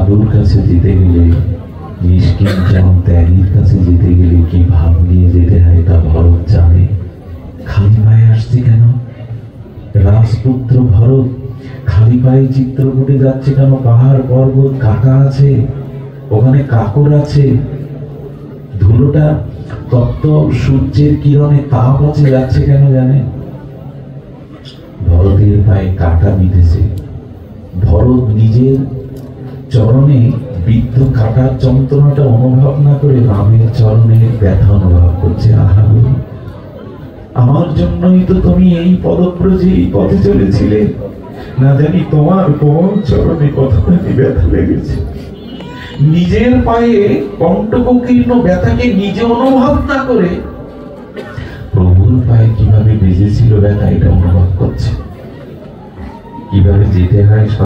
সাধুর কাছে যেতে গেলে, নিষ্কিঞ্চন ত্যাগীর কাছে যেতে গেলে কি ভাব নিয়ে যেতে হয় তা ভরত জানে। খালি পায়ে আসছে কেন? রাজপুত্র ভরত খালি পায়ে চিত্রকূটে যাচ্ছে কেন? পাহাড় পর্বত কাকা আছে, ওখানে কাকর আছে, ধুলোটা তপ্ত সূর্যের কিরণে তাপ আছে, যাচ্ছে কেন জানে? ভরতের পায়ে কাটা বিঁধেছে। ভরত নিজের চরণে বিদ্ধ কাটার যন্ত্রণাটা অনুভব না করে রামের চরণে ব্যথা অনুভব করছে। আহা, আমার জন্যই তো তুমি এই পদব্রজে এই পথে চলেছিলে, না জানি তোমার কোন চরণে কতখানি ব্যথা লেগেছে। নিজের পায়ে কণ্ঠকীর্ণ ব্যথাকে নিজে অনুভব না করে প্রভুর পায়ে কিভাবে বেজেছিল ব্যথা এটা অনুভব করছে। কিভাবে যেতে হয়